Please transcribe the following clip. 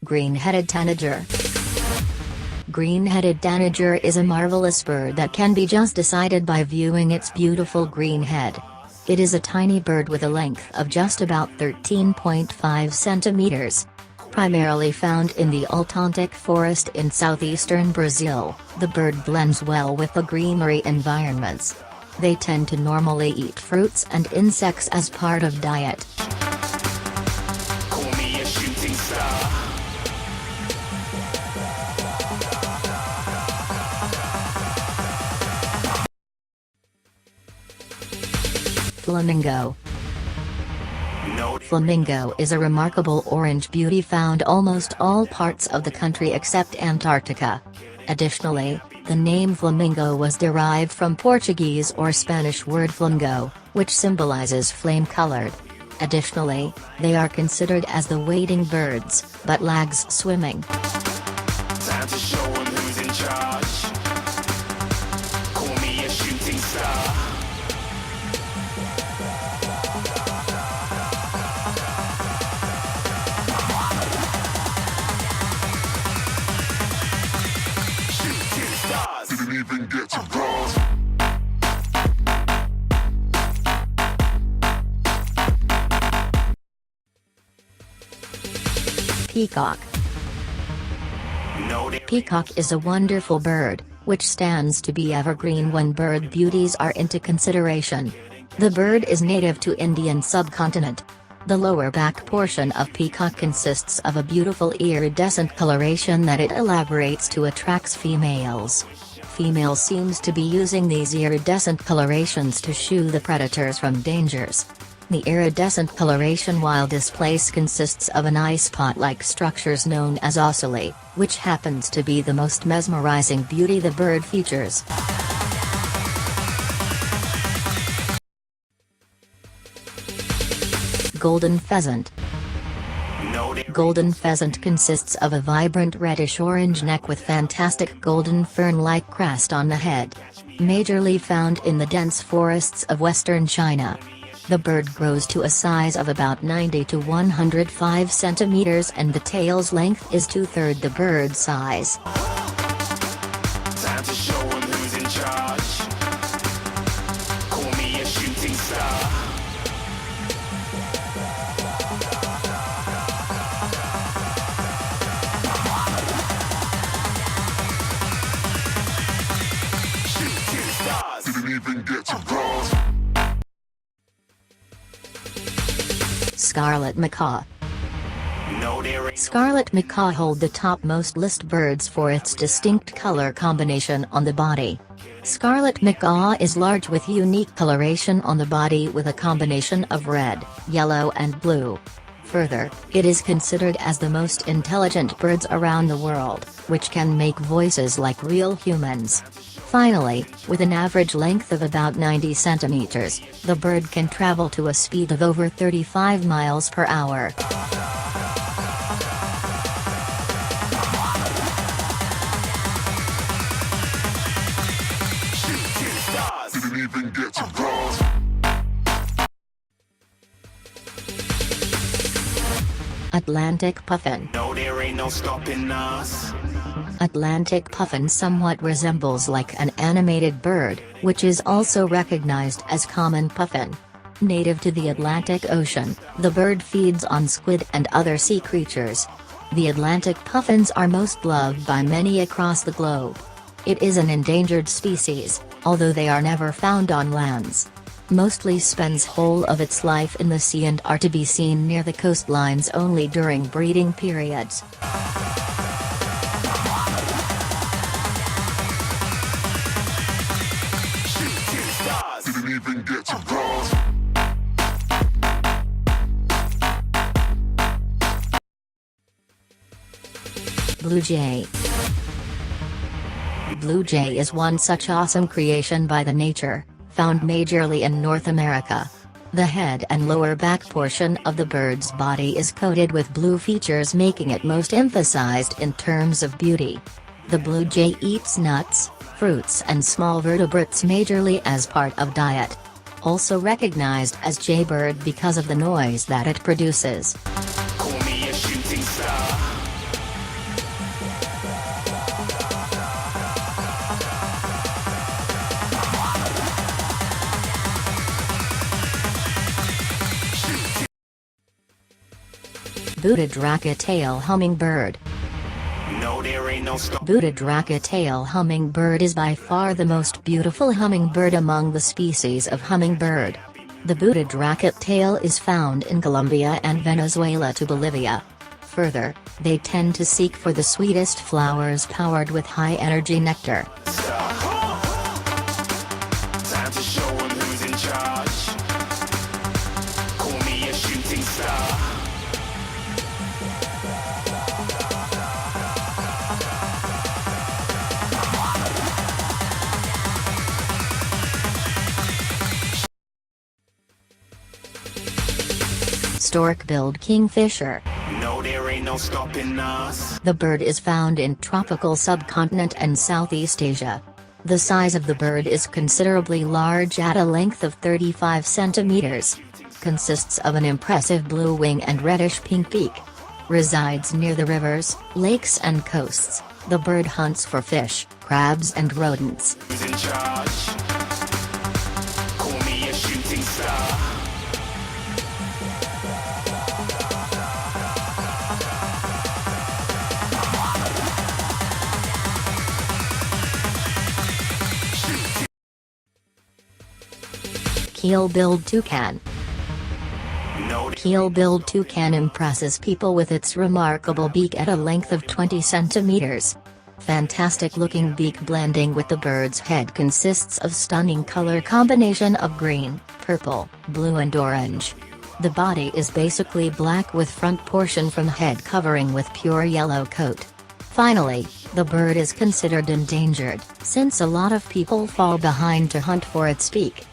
Green-headed Tanager. Green-headed tanager is a marvelous bird that can be just decided by viewing its beautiful green head. It is a tiny bird with a length of just about 13.5 centimeters. Primarily found in the Altontic forest in southeastern Brazil, the bird blends well with the greenery environments. They tend to normally eat fruits and insects as part of diet. Call me a shooting star. Flamingo. Flamingo is a remarkable orange beauty found almost all parts of the country except Antarctica. Additionally, the name flamingo was derived from Portuguese or Spanish word flamingo, which symbolizes flame-colored. Additionally, they are considered as the wading birds, but lags swimming. Time to show 'em who's in charge. Call me a shooting star. Didn't even get to bronze. Peacock. Peacock is a wonderful bird, which stands to be evergreen when bird beauties are into consideration. The bird is native to Indian subcontinent. The lower back portion of peacock consists of a beautiful iridescent coloration that it elaborates to attract females. Females seems to be using these iridescent colorations to shoo the predators from dangers. The iridescent coloration while displaced consists of an eye spot-like structures known as ocelli, which happens to be the most mesmerizing beauty the bird features. Golden pheasant. Golden pheasant consists of a vibrant reddish-orange neck with fantastic golden fern-like crest on the head. Majorly found in the dense forests of western China. The bird grows to a size of about 90 to 105 centimeters and the tail's length is two-thirds the bird's size. Time to show 'em who's in charge. Call me a shooting star. Shooting stars. Didn't even get to bronze. Scarlet Macaw. No, there ain't. Scarlet Macaw hold the topmost list birds for its distinct color combination on the body. Scarlet Macaw is large with unique coloration on the body with a combination of red, yellow and blue. Further, it is considered as the most intelligent birds around the world, which can make voices like real humans. Finally, with an average length of about 90 centimeters, the bird can travel to a speed of over 35 miles per hour. Shooting stars. Didn't even get to bronze. Atlantic Puffin. No, there ain't no stopping us. Atlantic puffin somewhat resembles like an animated bird, which is also recognized as common puffin. Native to the Atlantic Ocean, the bird feeds on squid and other sea creatures. The Atlantic puffins are most loved by many across the globe. It is an endangered species, although they are never found on lands. Mostly spends whole of its life in the sea and are to be seen near the coastlines only during breeding periods. Didn't even get to bronze. Blue jay. Blue jay is one such awesome creation by the nature, found majorly in North America. The head and lower back portion of the bird's body is coated with blue features, making it most emphasized in terms of beauty. The blue jay eats nuts, fruits and small vertebrates majorly as part of diet. Also recognized as jaybird because of the noise that it produces. Call me a shooting star. Booted Racket-tail hummingbird. No, there ain't no stop. Booted Racket-tail hummingbird is by far the most beautiful hummingbird among the species of hummingbird. The booted racket-tail is found in Colombia and Venezuela to Bolivia. Further, they tend to seek for the sweetest flowers powered with high-energy nectar. Time to show 'em who's in charge. Call me a shooting star. Stork-billed Kingfisher. No, there ain't no stopping us. The bird is found in tropical subcontinent and Southeast Asia. The size of the bird is considerably large at a length of 35 centimeters. Consists of an impressive blue wing and reddish-pink beak. Resides near the rivers, lakes and coasts. The bird hunts for fish, crabs and rodents. Who's in charge? Call me a shooting star. Keel-billed Toucan. No, Keel-billed Toucan impresses people with its remarkable beak at a length of 20 centimeters. Fantastic-looking beak blending with the bird's head consists of stunning color combination of green, purple, blue and orange. The body is basically black with front portion from head covering with pure yellow coat. Finally, the bird is considered endangered, since a lot of people fall behind to hunt for its beak.